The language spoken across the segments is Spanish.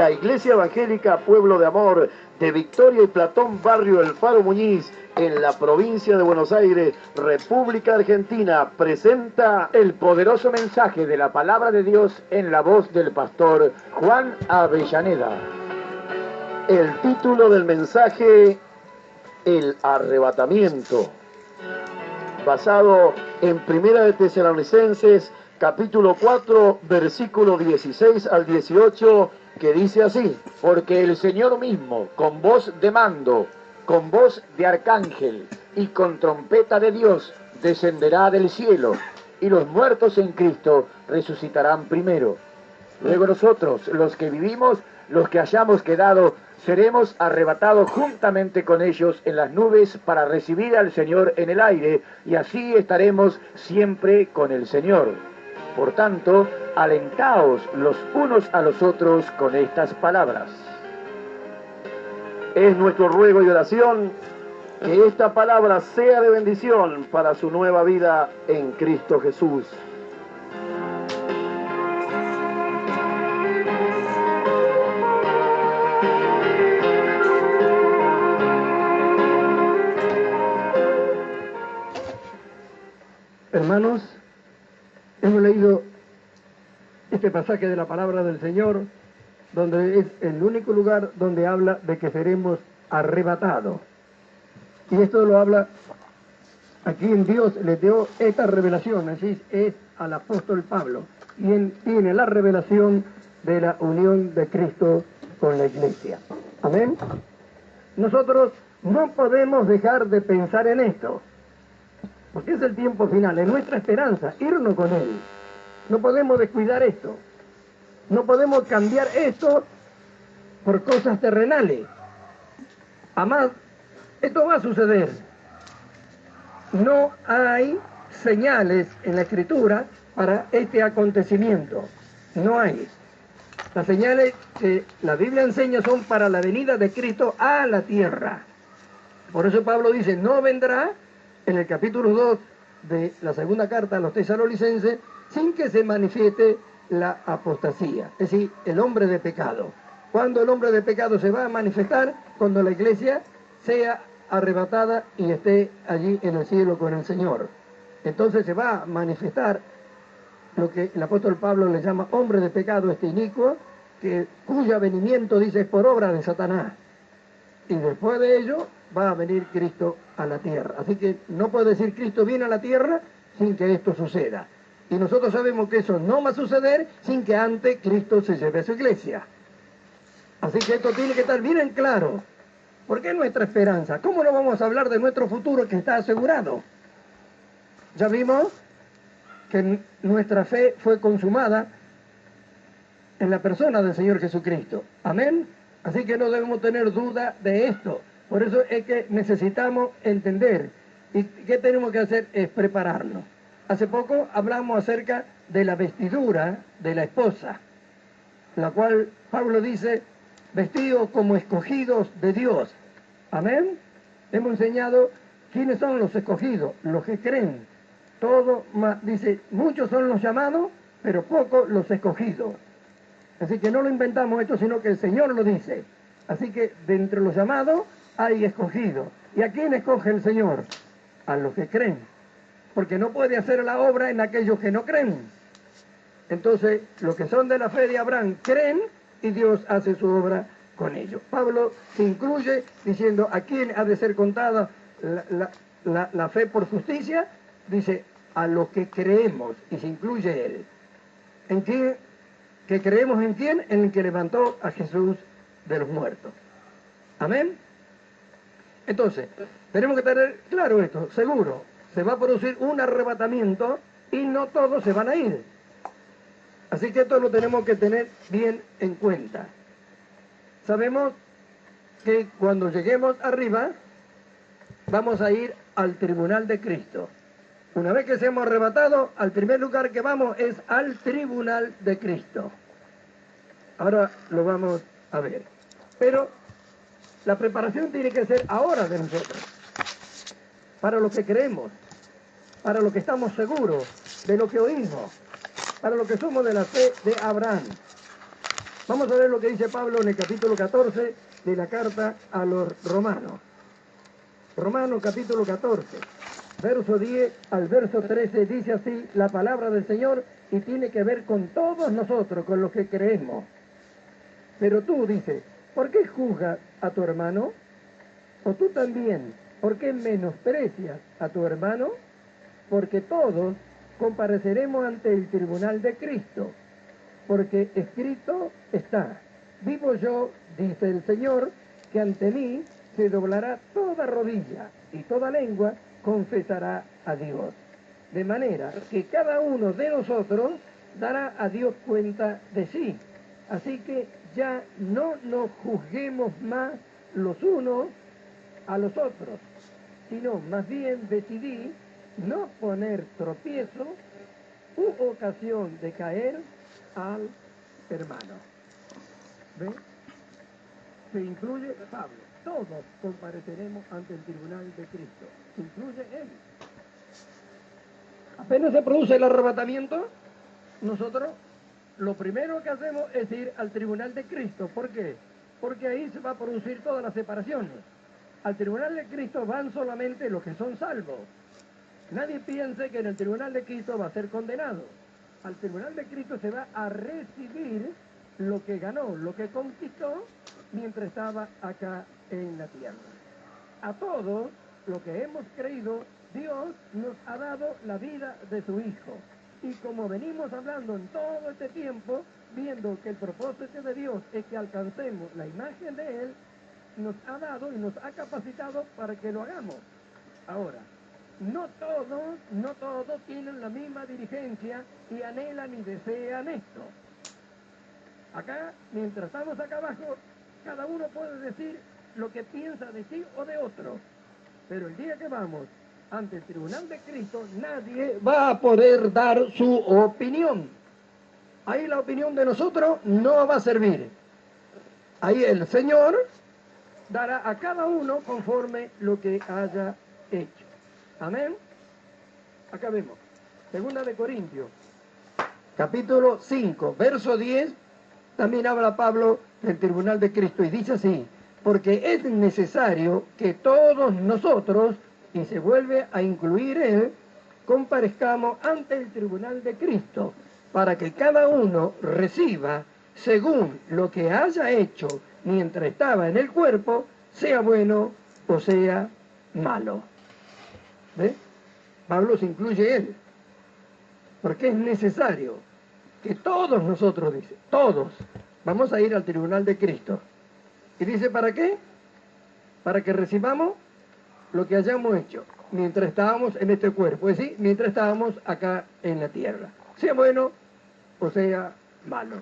la Iglesia Evangélica Pueblo de Amor de Victoria y Platón, barrio El Faro Muñiz, en la provincia de Buenos Aires, República Argentina, presenta el poderoso mensaje de la palabra de Dios en la voz del pastor Juan Avellaneda. El título del mensaje: el arrebatamiento, basado en Primera de Tesalonicenses, capítulo 4, versículo 16 al 18, que dice así: porque el Señor mismo, con voz de mando, con voz de arcángel y con trompeta de Dios, descenderá del cielo, y los muertos en Cristo resucitarán primero. Luego nosotros, los que vivimos, los que hayamos quedado, seremos arrebatados juntamente con ellos en las nubes para recibir al Señor en el aire, y así estaremos siempre con el Señor. Por tanto, alentaos los unos a los otros con estas palabras. Es nuestro ruego y oración que esta palabra sea de bendición para su nueva vida en Cristo Jesús. Hermanos, hemos leído este pasaje de la palabra del Señor, donde es el único lugar donde habla de que seremos arrebatados. Y esto lo habla aquí en Dios, le dio esta revelación, así es al apóstol Pablo, y él tiene la revelación de la unión de Cristo con la iglesia. Amén. Nosotros no podemos dejar de pensar en esto, porque es el tiempo final, es nuestra esperanza, irnos con Él. No podemos descuidar esto. No podemos cambiar esto por cosas terrenales. Además, esto va a suceder. No hay señales en la Escritura para este acontecimiento. No hay. Las señales que la Biblia enseña son para la venida de Cristo a la tierra. Por eso Pablo dice, no vendrá, en el capítulo 2 de la segunda carta a los tesalonicenses, sin que se manifieste la apostasía, es decir, el hombre de pecado. ¿Cuándo el hombre de pecado se va a manifestar? Cuando la iglesia sea arrebatada y esté allí en el cielo con el Señor. Entonces se va a manifestar lo que el apóstol Pablo le llama hombre de pecado, este inicuo, cuyo avenimiento, dice, es por obra de Satanás. Y después de ello va a venir Cristo a la tierra. Así que no puede decir Cristo viene a la tierra sin que esto suceda. Y nosotros sabemos que eso no va a suceder sin que antes Cristo se lleve a su iglesia. Así que esto tiene que estar bien en claro. Porque es nuestra esperanza. ¿Cómo no vamos a hablar de nuestro futuro que está asegurado? Ya vimos que nuestra fe fue consumada en la persona del Señor Jesucristo. Amén. Así que no debemos tener duda de esto. Por eso es que necesitamos entender. ¿Y qué tenemos que hacer? Es prepararnos. Hace poco hablamos acerca de la vestidura de la esposa, la cual Pablo dice, vestidos como escogidos de Dios. Amén. Hemos enseñado quiénes son los escogidos, los que creen. Dice, muchos son los llamados, pero pocos los escogidos. Así que no lo inventamos esto, sino que el Señor lo dice. Así que de entre los llamados hay escogidos. ¿Y a quién escoge el Señor? A los que creen. Porque no puede hacer la obra en aquellos que no creen. Entonces, los que son de la fe de Abraham creen y Dios hace su obra con ellos. Pablo se incluye diciendo a quién ha de ser contada la fe por justicia. Dice, a los que creemos, y se incluye él. ¿En quién? ¿Que creemos en quién? En el que levantó a Jesús de los muertos. Amén. Entonces, tenemos que tener claro esto, seguro. Se va a producir un arrebatamiento y no todos se van a ir. Así que esto lo tenemos que tener bien en cuenta. Sabemos que cuando lleguemos arriba, vamos a ir al tribunal de Cristo. Una vez que seamos arrebatados, al primer lugar que vamos es al tribunal de Cristo. Ahora lo vamos a ver. Pero la preparación tiene que ser ahora de nosotros. Para lo que creemos, para lo que estamos seguros, de lo que oímos, para lo que somos de la fe de Abraham. Vamos a ver lo que dice Pablo en el capítulo 14 de la carta a los romanos. Romanos capítulo 14, verso 10 al verso 13, dice así la palabra del Señor y tiene que ver con todos nosotros, con los que creemos. Pero tú, dice, ¿por qué juzgas a tu hermano? ¿O tú también, por qué menosprecias a tu hermano? Porque todos compareceremos ante el tribunal de Cristo, porque escrito está, vivo yo, dice el Señor, que ante mí se doblará toda rodilla y toda lengua confesará a Dios. De manera que cada uno de nosotros dará a Dios cuenta de sí. Así que ya no nos juzguemos más los unos a los otros, sino más bien decidí no poner tropiezo u ocasión de caer al hermano. ¿Ven? Se incluye Pablo. Todos compareceremos ante el tribunal de Cristo. Se incluye él. Apenas se produce el arrebatamiento, nosotros lo primero que hacemos es ir al tribunal de Cristo. ¿Por qué? Porque ahí se va a producir toda la separación. Al tribunal de Cristo van solamente los que son salvos. Nadie piense que en el tribunal de Cristo va a ser condenado. Al tribunal de Cristo se va a recibir lo que ganó, lo que conquistó mientras estaba acá en la tierra. A todos los que hemos creído, Dios nos ha dado la vida de su Hijo. Y como venimos hablando en todo este tiempo, viendo que el propósito de Dios es que alcancemos la imagen de Él, nos ha dado y nos ha capacitado para que lo hagamos. Ahora, no todos tienen la misma diligencia y anhelan y desean esto. Acá, mientras estamos acá abajo, cada uno puede decir lo que piensa de sí o de otro. Pero el día que vamos ante el tribunal de Cristo, nadie va a poder dar su opinión. Ahí la opinión de nosotros no va a servir. Ahí el Señor dará a cada uno conforme lo que haya hecho. Amén. Acá vemos. Segunda de Corintios, capítulo 5, verso 10, también habla Pablo del tribunal de Cristo y dice así, porque es necesario que todos nosotros, y se vuelve a incluir él, comparezcamos ante el tribunal de Cristo, para que cada uno reciba según lo que haya hecho mientras estaba en el cuerpo, sea bueno o sea malo. ¿Ve? Pablo se incluye él, porque es necesario que todos nosotros, dice, todos, vamos a ir al tribunal de Cristo. Y dice, ¿para qué? Para que recibamos lo que hayamos hecho mientras estábamos en este cuerpo, es decir, mientras estábamos acá en la tierra, sea bueno o sea malo.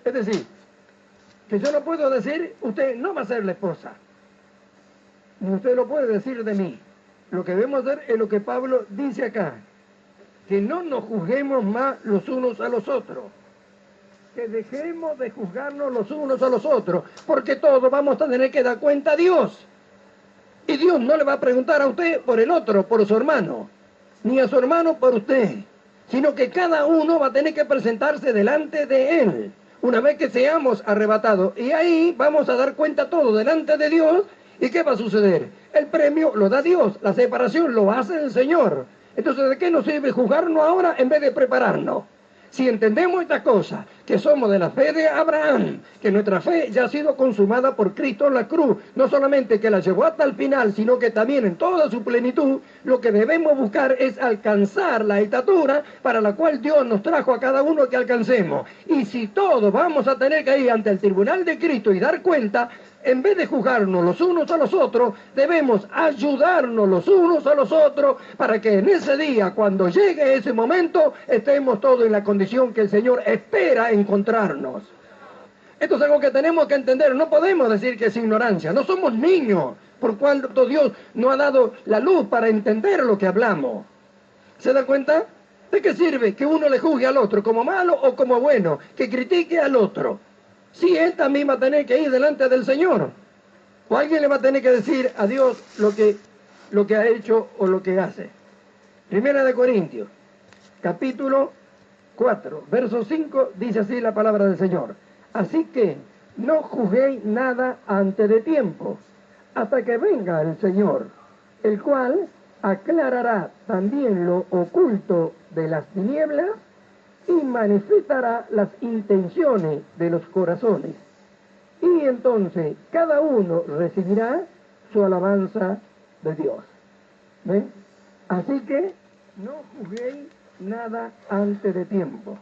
Es decir, que yo no puedo decir, usted no va a ser la esposa, ni usted lo puede decir de mí. Lo que debemos hacer es lo que Pablo dice acá, que no nos juzguemos más los unos a los otros, que dejemos de juzgarnos los unos a los otros, porque todos vamos a tener que dar cuenta a Dios. Y Dios no le va a preguntar a usted por el otro, por su hermano, ni a su hermano por usted, sino que cada uno va a tener que presentarse delante de Él, una vez que seamos arrebatados. Y ahí vamos a dar cuenta todo delante de Dios. ¿Y qué va a suceder? El premio lo da Dios, la separación lo hace el Señor. Entonces, ¿de qué nos sirve juzgarnos ahora en vez de prepararnos? Si entendemos esta cosa, que somos de la fe de Abraham, que nuestra fe ya ha sido consumada por Cristo en la cruz, no solamente que la llevó hasta el final, sino que también en toda su plenitud, lo que debemos buscar es alcanzar la estatura para la cual Dios nos trajo a cada uno que alcancemos. Y si todos vamos a tener que ir ante el tribunal de Cristo y dar cuenta, en vez de juzgarnos los unos a los otros, debemos ayudarnos los unos a los otros para que en ese día, cuando llegue ese momento, estemos todos en la condición que el Señor espera encontrarnos. Esto es algo que tenemos que entender. No podemos decir que es ignorancia. No somos niños, por cuanto Dios nos ha dado la luz para entender lo que hablamos. ¿Se da cuenta? ¿De qué sirve que uno le juzgue al otro como malo o como bueno? Que critique al otro. Si él también va a tener que ir delante del Señor. O alguien le va a tener que decir a Dios lo que ha hecho o lo que hace. Primera de Corintios, capítulo 4, verso 5, dice así la palabra del Señor. Así que no juzguéis nada antes de tiempo, hasta que venga el Señor, el cual aclarará también lo oculto de las tinieblas y manifestará las intenciones de los corazones. Y entonces cada uno recibirá su alabanza de Dios. ¿Ven? Así que no juzguéis nada antes de tiempo,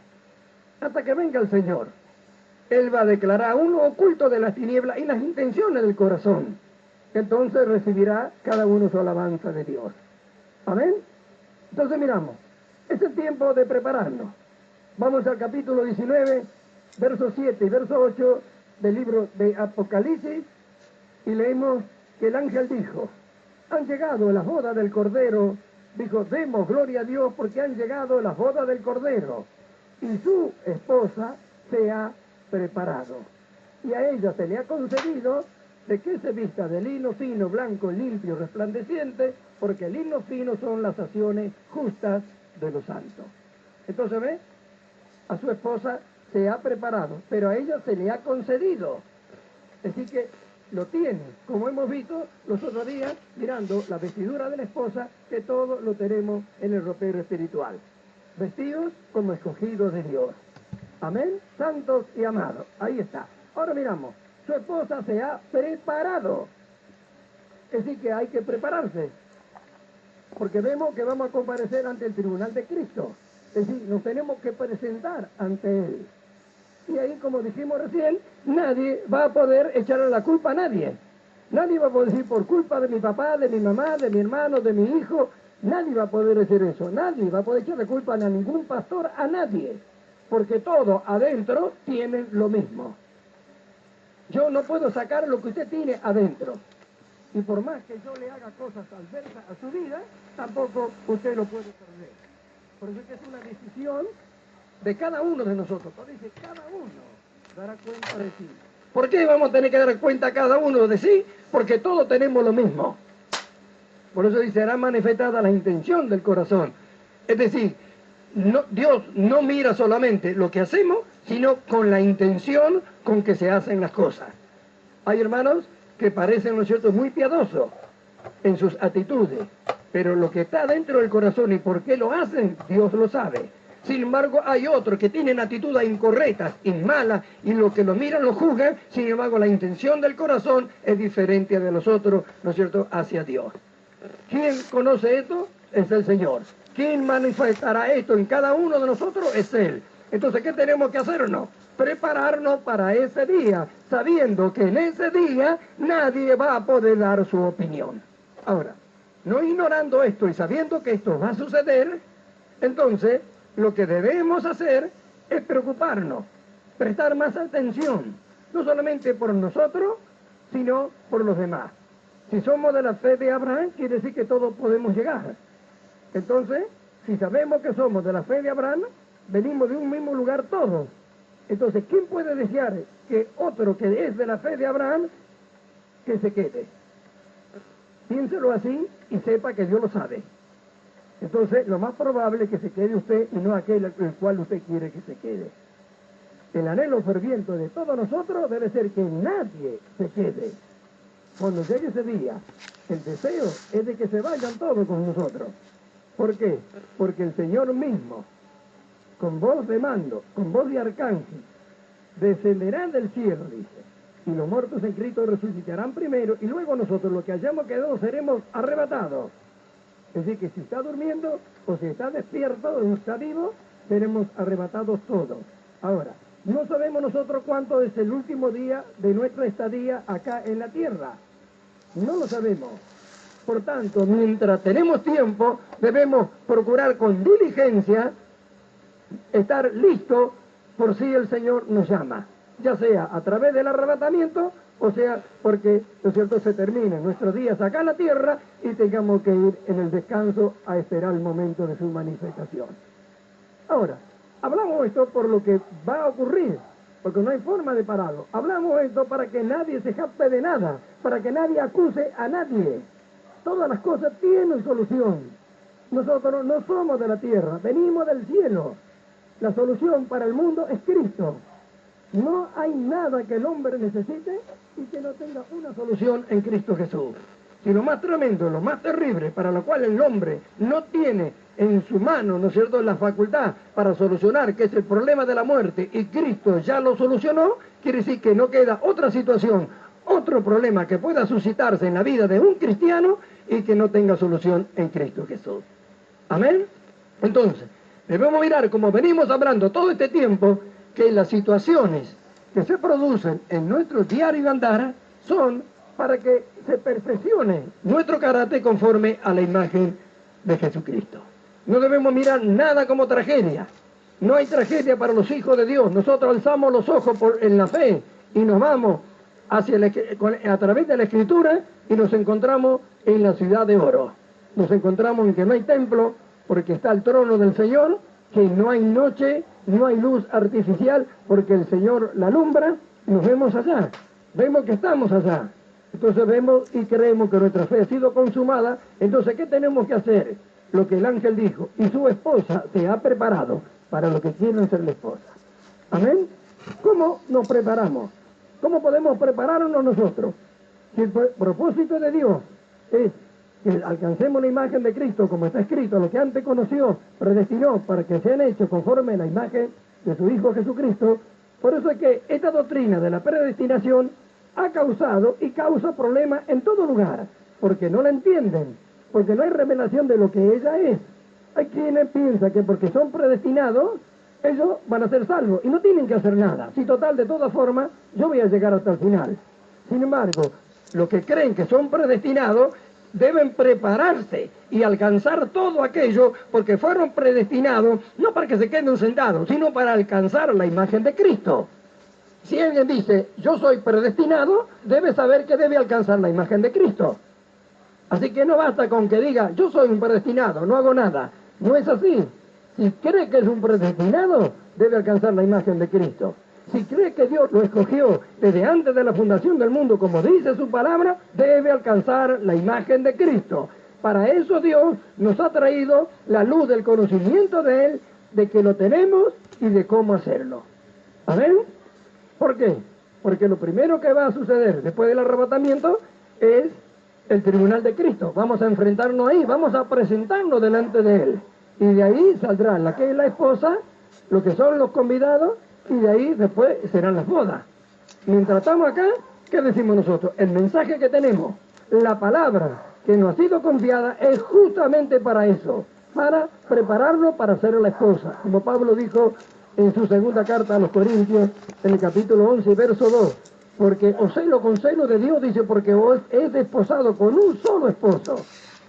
hasta que venga el Señor. Él va a declarar uno oculto de las tinieblas y las intenciones del corazón. Entonces recibirá cada uno su alabanza de Dios. ¿Amén? Entonces miramos, es el tiempo de prepararnos. Vamos al capítulo 19, verso 7 y verso 8 del libro de Apocalipsis, y leemos que el ángel dijo: han llegado las bodas del Cordero. Dijo: demos gloria a Dios porque han llegado las bodas del Cordero, y su esposa se ha preparado. Y a ella se le ha concedido de que se vista de lino fino, blanco, limpio, resplandeciente, porque el lino fino son las acciones justas de los santos. Entonces, ¿ve? A su esposa se ha preparado, pero a ella se le ha concedido. Así que lo tiene, como hemos visto los otros días, mirando la vestidura de la esposa, que todo lo tenemos en el ropero espiritual. Vestidos como escogidos de Dios. Amén, santos y amados. Ahí está. Ahora miramos, su esposa se ha preparado. Es decir, que hay que prepararse, porque vemos que vamos a comparecer ante el tribunal de Cristo. Es decir, nos tenemos que presentar ante Él. Y ahí, como dijimos recién, nadie va a poder echarle la culpa a nadie. Nadie va a poder decir: por culpa de mi papá, de mi mamá, de mi hermano, de mi hijo. Nadie va a poder decir eso. Nadie va a poder echarle culpa a ningún pastor, a nadie. Porque todos adentro tienen lo mismo. Yo no puedo sacar lo que usted tiene adentro. Y por más que yo le haga cosas adversas a su vida, tampoco usted lo puede perder. Por eso es que es una decisión de cada uno de nosotros. Por eso dice: cada uno dará cuenta de sí. ¿Por qué vamos a tener que dar cuenta cada uno de sí? Porque todos tenemos lo mismo. Por eso dice: será manifestada la intención del corazón. Es decir, Dios no mira solamente lo que hacemos, sino con la intención con que se hacen las cosas. Hay hermanos que parecen, ¿no es cierto?, muy piadosos en sus actitudes, pero lo que está dentro del corazón y por qué lo hacen, Dios lo sabe. Sin embargo, hay otros que tienen actitudes incorrectas y malas, y los que lo miran lo juzgan. Sin embargo, la intención del corazón es diferente a de los otros, ¿no es cierto?, hacia Dios. ¿Quién conoce esto? Es el Señor. ¿Quién manifestará esto en cada uno de nosotros? Es Él. Entonces, ¿qué tenemos que hacer? No, prepararnos para ese día, sabiendo que en ese día nadie va a poder dar su opinión. Ahora, no ignorando esto y sabiendo que esto va a suceder, entonces lo que debemos hacer es preocuparnos, prestar más atención, no solamente por nosotros, sino por los demás. Si somos de la fe de Abraham, quiere decir que todos podemos llegar. Entonces, si sabemos que somos de la fe de Abraham, venimos de un mismo lugar todos. Entonces, ¿quién puede desear que otro que es de la fe de Abraham, que se quede? Piénselo así y sepa que Dios lo sabe. Entonces, lo más probable es que se quede usted y no aquel el cual usted quiere que se quede. El anhelo ferviente de todos nosotros debe ser que nadie se quede. Cuando llegue ese día, el deseo es de que se vayan todos con nosotros. ¿Por qué? Porque el Señor mismo, con voz de mando, con voz de arcángel, descenderá del cielo, dice, y los muertos en Cristo resucitarán primero, y luego nosotros, los que hayamos quedado, seremos arrebatados. Es decir, que si está durmiendo, o si está despierto, o está vivo, seremos arrebatados todos. Ahora, no sabemos nosotros cuánto es el último día de nuestra estadía acá en la tierra. No lo sabemos. Por tanto, mientras tenemos tiempo, debemos procurar con diligencia estar listos por si el Señor nos llama, ya sea a través del arrebatamiento, o sea, porque, ¿no es cierto?, se terminen nuestros días acá en la tierra y tengamos que ir en el descanso a esperar el momento de su manifestación. Ahora, hablamos esto por lo que va a ocurrir, porque no hay forma de pararlo. Hablamos esto para que nadie se jacte de nada, para que nadie acuse a nadie. Todas las cosas tienen solución. Nosotros no somos de la tierra, venimos del cielo. La solución para el mundo es Cristo. No hay nada que el hombre necesite y que no tenga una solución en Cristo Jesús. Si lo más tremendo, lo más terrible, para lo cual el hombre no tiene en su mano, ¿no es cierto?, la facultad para solucionar, que es el problema de la muerte, y Cristo ya lo solucionó, quiere decir que no queda otra situación, otro problema que pueda suscitarse en la vida de un cristiano y que no tenga solución en Cristo Jesús. ¿Amén? Entonces, debemos mirar, como venimos hablando todo este tiempo, que las situaciones que se producen en nuestro diario andar son para que se perfeccione nuestro carácter conforme a la imagen de Jesucristo. No debemos mirar nada como tragedia. No hay tragedia para los hijos de Dios. Nosotros alzamos los ojos en la fe y nos vamos a través de la Escritura y nos encontramos en la ciudad de oro. Nos encontramos en que no hay templo porque está el trono del Señor, que no hay noche, no hay luz artificial porque el Señor la alumbra, y nos vemos allá. Vemos que estamos allá. Entonces vemos y creemos que nuestra fe ha sido consumada. Entonces, ¿qué tenemos que hacer? Lo que el ángel dijo, y su esposa se ha preparado para lo que quieren ser la esposa. ¿Amén? ¿Cómo nos preparamos? ¿Cómo podemos prepararnos nosotros? Si el propósito de Dios es que alcancemos la imagen de Cristo, como está escrito, lo que antes conoció, predestinó para que sean hechos conforme a la imagen de su Hijo Jesucristo. Por eso es que esta doctrina de la predestinación ha causado y causa problemas en todo lugar, porque no la entienden, porque no hay revelación de lo que ella es. Hay quienes piensan que porque son predestinados, ellos van a ser salvos y no tienen que hacer nada. Si total, de todas formas, yo voy a llegar hasta el final. Sin embargo, los que creen que son predestinados deben prepararse y alcanzar todo aquello porque fueron predestinados no para que se queden sentados, sino para alcanzar la imagen de Cristo. Si alguien dice, yo soy predestinado, debe saber que debe alcanzar la imagen de Cristo. Así que no basta con que diga, yo soy un predestinado, no hago nada. No es así. Si cree que es un predestinado, debe alcanzar la imagen de Cristo. Si cree que Dios lo escogió desde antes de la fundación del mundo, como dice su palabra, debe alcanzar la imagen de Cristo. Para eso Dios nos ha traído la luz del conocimiento de Él, de que lo tenemos y de cómo hacerlo. ¿Amén? ¿Por qué? Porque lo primero que va a suceder después del arrebatamiento es el tribunal de Cristo. Vamos a enfrentarnos ahí, vamos a presentarnos delante de Él. Y de ahí saldrá la que es la esposa, lo que son los convidados, y de ahí después serán las bodas. Mientras estamos acá, ¿qué decimos nosotros? El mensaje que tenemos, la palabra que nos ha sido confiada es justamente para eso, para prepararnos para ser la esposa. Como Pablo dijo en su segunda carta a los Corintios, en el capítulo 11, verso 2, porque os celo con celo de Dios, dice, porque os he desposado con un solo esposo,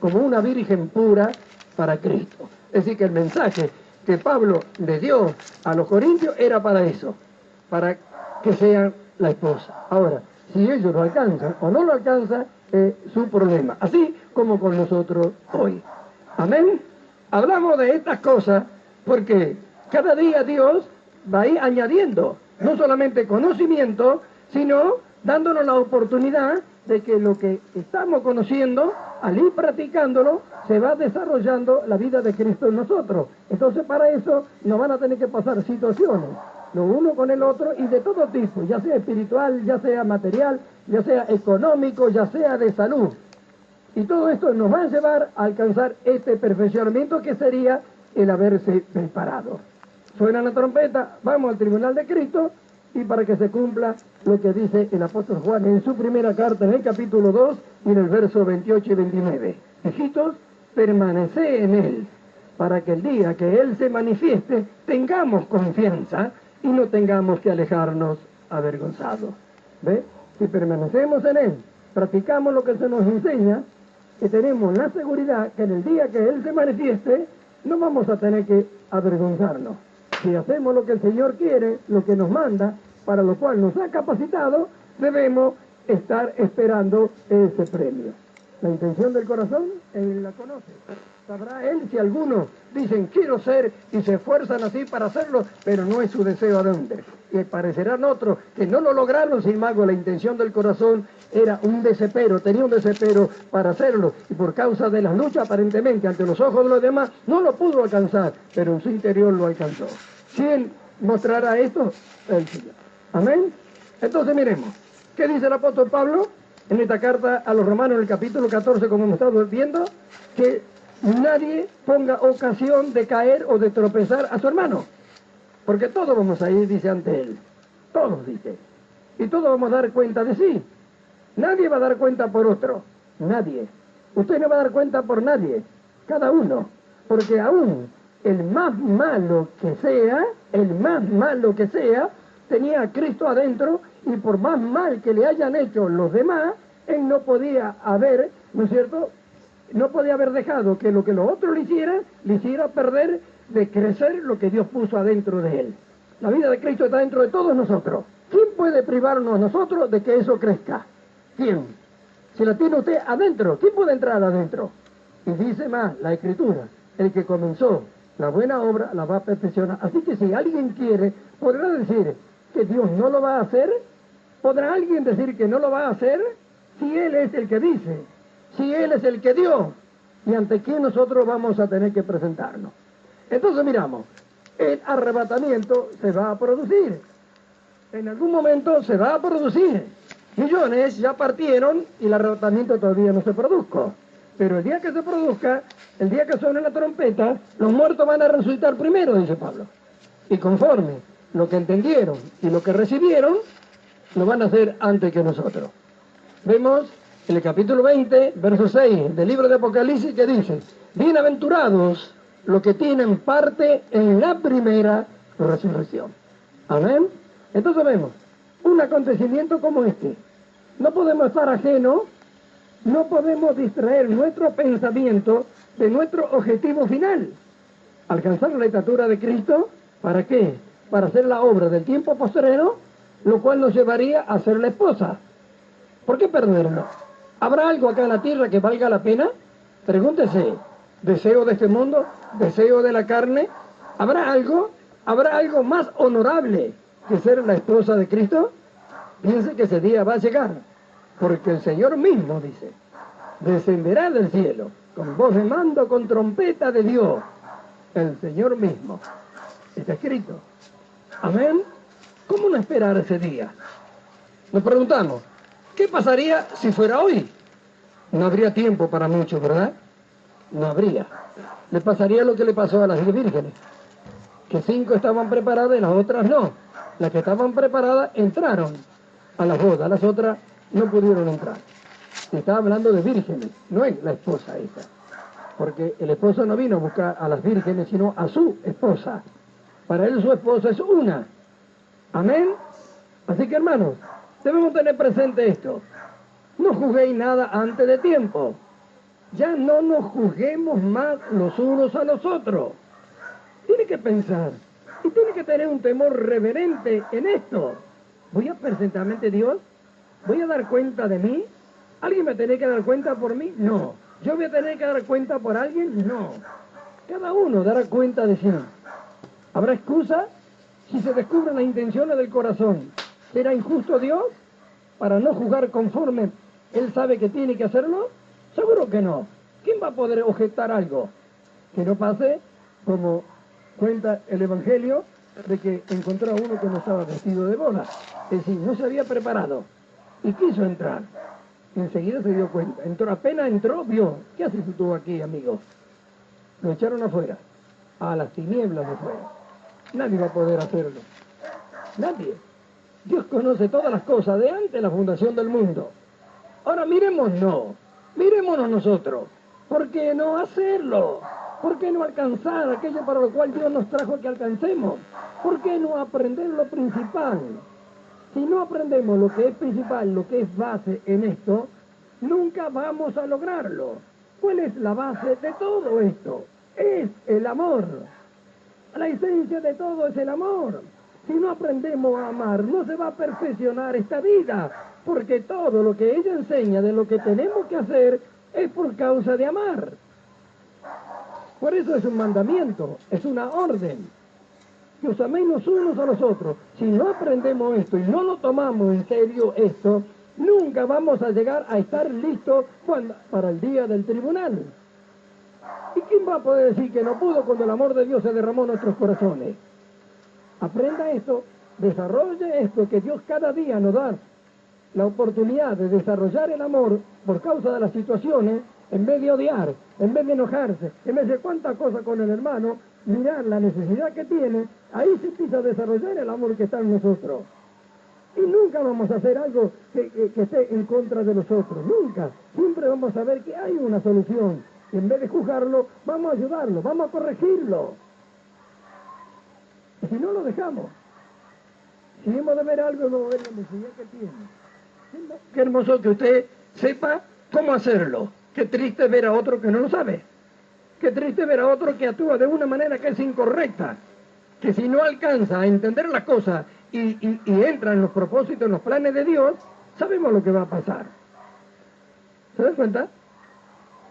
como una virgen pura para Cristo. Es decir, que el mensaje que Pablo le dio a los corintios era para eso, para que sean la esposa. Ahora, si ellos lo alcanzan o no lo alcanzan, es su problema. Así como con nosotros hoy. Amén. Hablamos de estas cosas porque cada día Dios va a ir añadiendo no solamente conocimiento, sino dándonos la oportunidad de que lo que estamos conociendo, al ir practicándolo, se va desarrollando la vida de Cristo en nosotros. Entonces, para eso nos van a tener que pasar situaciones, lo uno con el otro y de todo tipo, ya sea espiritual, ya sea material, ya sea económico, ya sea de salud. Y todo esto nos va a llevar a alcanzar este perfeccionamiento que sería el haberse preparado. Suena la trompeta, vamos al tribunal de Cristo, y para que se cumpla lo que dice el apóstol Juan en su primera carta, en el capítulo 2 y en el verso 28 y 29. Hijitos, permaneced en Él, para que el día que Él se manifieste tengamos confianza y no tengamos que alejarnos avergonzados. ¿Ve? Si permanecemos en Él, practicamos lo que se nos enseña, que tenemos la seguridad que en el día que Él se manifieste no vamos a tener que avergonzarnos. Si hacemos lo que el Señor quiere, lo que nos manda, para lo cual nos ha capacitado, debemos estar esperando ese premio. La intención del corazón, Él la conoce. Sabrá Él si algunos dicen quiero ser y se esfuerzan así para hacerlo, pero no es su deseo adentro. Y parecerán otros que no lo lograron, sin embargo la intención del corazón era un desespero, tenía un desespero para hacerlo, y por causa de las luchas aparentemente ante los ojos de los demás, no lo pudo alcanzar, pero en su interior lo alcanzó. ¿Quién mostrará esto? El Señor. Amén. Entonces miremos, ¿qué dice el apóstol Pablo en esta carta a los romanos en el capítulo 14, como hemos estado viendo? Que nadie ponga ocasión de caer o de tropezar a su hermano, porque todos vamos a ir, dice, ante él. Todos, dice. Y todos vamos a dar cuenta de sí. Nadie va a dar cuenta por otro. Nadie. Usted no va a dar cuenta por nadie. Cada uno. Porque aún el más malo que sea, tenía a Cristo adentro, y por más mal que le hayan hecho los demás, él no podía haber, ¿no es cierto?, no podía haber dejado que lo otro le hiciera perder de crecer lo que Dios puso adentro de él. La vida de Cristo está dentro de todos nosotros. ¿Quién puede privarnos nosotros de que eso crezca? ¿Quién? Si la tiene usted adentro, ¿quién puede entrar adentro? Y dice más la Escritura, el que comenzó la buena obra la va a perfeccionar. Así que si alguien quiere, podrá decir que Dios no lo va a hacer. ¿Podrá alguien decir que no lo va a hacer? Si Él es el que dice, si Él es el que dio, ¿y ante quién nosotros vamos a tener que presentarnos? Entonces miramos, el arrebatamiento se va a producir. En algún momento se va a producir. Millones ya partieron y el arrebatamiento todavía no se produjo. Pero el día que se produzca, el día que suene la trompeta, los muertos van a resucitar primero, dice Pablo. Y conforme lo que entendieron y lo que recibieron, lo van a hacer antes que nosotros. Vemos en el capítulo 20, verso 6 del libro de Apocalipsis, que dice: bienaventurados los que tienen parte en la primera resurrección. Amén. Entonces vemos un acontecimiento como este. No podemos estar ajenos, no podemos distraer nuestro pensamiento de nuestro objetivo final. Alcanzar la estatura de Cristo, ¿para qué? Para hacer la obra del tiempo postrero, lo cual nos llevaría a ser la esposa. ¿Por qué perderlo? ¿Habrá algo acá en la tierra que valga la pena? Pregúntese. ¿Deseo de este mundo? ¿Deseo de la carne? ¿Habrá algo más honorable que ser la esposa de Cristo? Piense que ese día va a llegar, porque el Señor mismo dice: descenderá del cielo con voz de mando, con trompeta de Dios. El Señor mismo. Está escrito. Amén. ¿Cómo no esperar ese día? Nos preguntamos, ¿qué pasaría si fuera hoy? No habría tiempo para mucho, ¿verdad? No habría. Le pasaría lo que le pasó a las 10 vírgenes, que 5 estaban preparadas y las otras no. Las que estaban preparadas entraron a la boda, las otras no pudieron entrar. Se está hablando de vírgenes, no es la esposa esa, porque el esposo no vino a buscar a las vírgenes, sino a su esposa. Para él su esposa es una. Amén. Así que, hermanos, debemos tener presente esto. No juzguéis nada antes de tiempo. Ya no nos juzguemos más los unos a los otros. Tiene que pensar y tiene que tener un temor reverente en esto. ¿Voy a presentarme ante Dios? ¿Voy a dar cuenta de mí? ¿Alguien me tiene que dar cuenta por mí? No. ¿Yo voy a tener que dar cuenta por alguien? No. Cada uno dará cuenta de sí. ¿Habrá excusa? Si se descubren las intenciones del corazón, ¿será injusto Dios para no juzgar conforme Él sabe que tiene que hacerlo? Seguro que no. ¿Quién va a poder objetar algo? Que no pase como cuenta el Evangelio, de que encontró a uno que no estaba vestido de boda. Es decir, no se había preparado y quiso entrar. Enseguida se dio cuenta. Apenas entró, vio. ¿Qué haces tú aquí, amigo? Lo echaron afuera, a las tinieblas de fuera. Nadie va a poder hacerlo. Nadie. Dios conoce todas las cosas de antes de la fundación del mundo. Ahora mirémonos nosotros. ¿Por qué no hacerlo? ¿Por qué no alcanzar aquello para lo cual Dios nos trajo que alcancemos? ¿Por qué no aprender lo principal? Si no aprendemos lo que es principal, lo que es base en esto, nunca vamos a lograrlo. ¿Cuál es la base de todo esto? Es el amor. La esencia de todo es el amor. Si no aprendemos a amar, no se va a perfeccionar esta vida, porque todo lo que ella enseña de lo que tenemos que hacer es por causa de amar. Por eso es un mandamiento, es una orden. Que os améis los unos a los otros. Si no aprendemos esto y no lo tomamos en serio esto, nunca vamos a llegar a estar listos para el día del tribunal. ¿Y quién va a poder decir que no pudo cuando el amor de Dios se derramó en nuestros corazones? Aprenda esto desarrolle esto que Dios cada día nos da, la oportunidad de desarrollar el amor por causa de las situaciones, en vez de odiar, en vez de enojarse, en vez de cuántas cosas con el hermano, mirar la necesidad que tiene, ahí se empieza a desarrollar el amor que está en nosotros. Y nunca vamos a hacer algo que esté en contra de nosotros, nunca. Siempre vamos a ver que hay una solución. Y en vez de juzgarlo, vamos a ayudarlo, vamos a corregirlo. Y si no lo dejamos, si hemos de ver algo, no ver la necesidad que tiene. Qué hermoso que usted sepa cómo hacerlo. Qué triste ver a otro que no lo sabe. Qué triste ver a otro que actúa de una manera que es incorrecta. Que si no alcanza a entender las cosas y entra en los propósitos, en los planes de Dios, sabemos lo que va a pasar. ¿Se dan cuenta?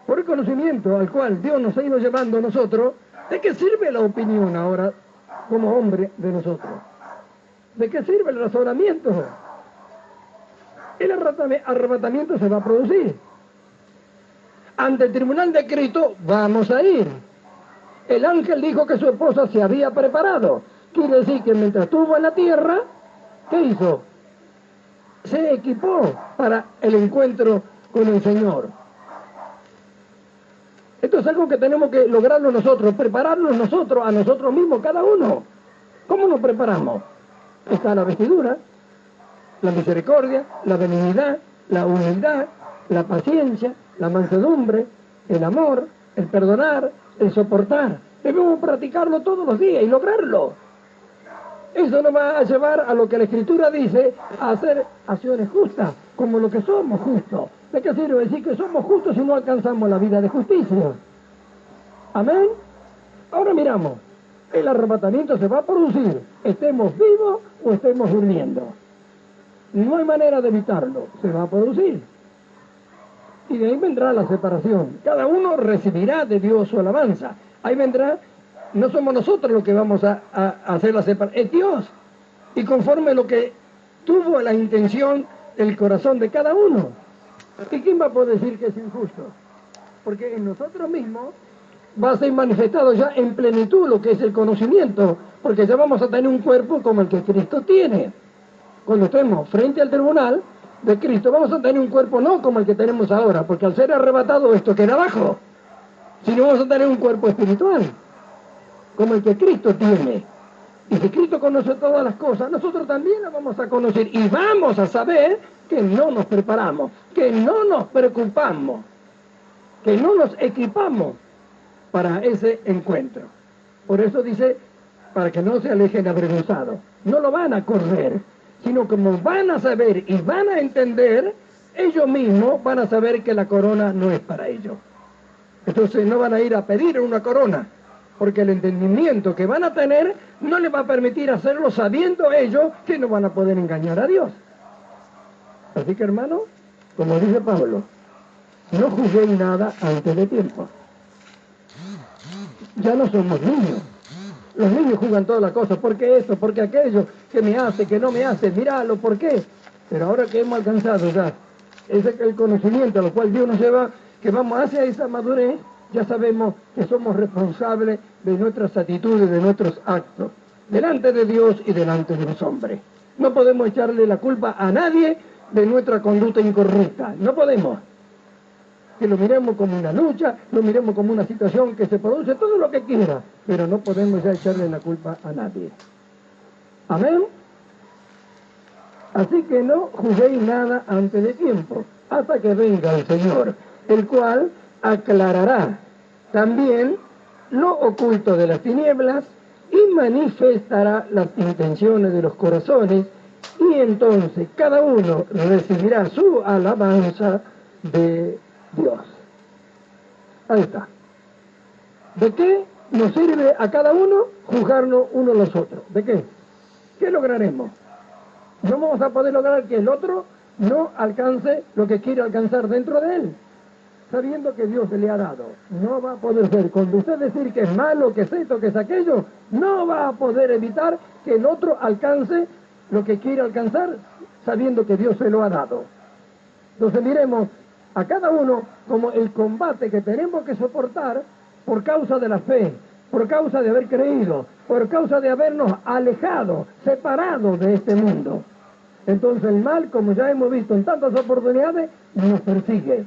Por el conocimiento al cual Dios nos ha ido llevando a nosotros, ¿de qué sirve la opinión ahora como hombre de nosotros? ¿De qué sirve el razonamiento? El arrebatamiento se va a producir. Ante el tribunal de Cristo vamos a ir. El ángel dijo que su esposa se había preparado. Quiere decir que mientras estuvo en la tierra, ¿qué hizo? Se equipó para el encuentro con el Señor. Esto es algo que tenemos que lograrlo nosotros, prepararnos nosotros, a nosotros mismos, cada uno. ¿Cómo nos preparamos? Está la vestidura, la misericordia, la benignidad, la humildad, la paciencia, la mansedumbre, el amor, el perdonar, el soportar. Debemos practicarlo todos los días y lograrlo. Eso nos va a llevar a lo que la Escritura dice, a hacer acciones justas, como lo que somos justos. ¿De qué sirve decir que somos justos si no alcanzamos la vida de justicia? Amén. Ahora miramos, el arrebatamiento se va a producir, estemos vivos o estemos durmiendo. No hay manera de evitarlo, se va a producir. Y de ahí vendrá la separación. Cada uno recibirá de Dios su alabanza. Ahí vendrá, no somos nosotros los que vamos a hacer la separación, es Dios. Y conforme lo que tuvo la intención del corazón de cada uno. ¿Y quién va a poder decir que es injusto? Porque en nosotros mismos va a ser manifestado ya en plenitud lo que es el conocimiento, porque ya vamos a tener un cuerpo como el que Cristo tiene. Cuando estemos frente al tribunal de Cristo, vamos a tener un cuerpo no como el que tenemos ahora, porque al ser arrebatado esto queda abajo, sino vamos a tener un cuerpo espiritual, como el que Cristo tiene. Y si Cristo conoce todas las cosas, nosotros también las vamos a conocer y vamos a saber que no nos preparamos, que no nos preocupamos, que no nos equipamos para ese encuentro. Por eso dice, para que no se alejen avergonzados. No lo van a correr, sino como van a saber y van a entender, ellos mismos van a saber que la corona no es para ellos. Entonces no van a ir a pedir una corona, porque el entendimiento que van a tener no les va a permitir hacerlo sabiendo ellos que no van a poder engañar a Dios. Así que, hermano, como dice Pablo, no juzguéis nada antes de tiempo. Ya no somos niños. Los niños juzgan todas las cosas. ¿Por qué esto? ¿Por qué aquello? ¿Qué me hace? ¿Qué no me hace? Míralo, ¿por qué? Pero ahora que hemos alcanzado ya el conocimiento a lo cual Dios nos lleva, que vamos hacia esa madurez, ya sabemos que somos responsables de nuestras actitudes, de nuestros actos, delante de Dios y delante de los hombres. No podemos echarle la culpa a nadie de nuestra conducta incorrecta. No podemos. Que lo miremos como una lucha, lo miremos como una situación que se produce, todo lo que quiera, pero no podemos ya echarle la culpa a nadie. Amén. Así que no juzguéis nada antes de tiempo, hasta que venga el Señor, el cual aclarará también lo oculto de las tinieblas y manifestará las intenciones de los corazones, y entonces cada uno recibirá su alabanza de Dios. Ahí está. ¿De qué nos sirve a cada uno juzgarnos uno a los otros? ¿De qué? ¿Qué lograremos? No vamos a poder lograr que el otro no alcance lo que quiere alcanzar dentro de él, sabiendo que Dios le ha dado. No va a poder ser. Cuando usted decir que es malo, que es esto, que es aquello, no va a poder evitar que el otro alcance lo que quiere alcanzar, sabiendo que Dios se lo ha dado. Entonces miremos a cada uno como el combate que tenemos que soportar por causa de la fe, por causa de haber creído, por causa de habernos alejado, separado de este mundo. Entonces el mal, como ya hemos visto en tantas oportunidades, nos persigue.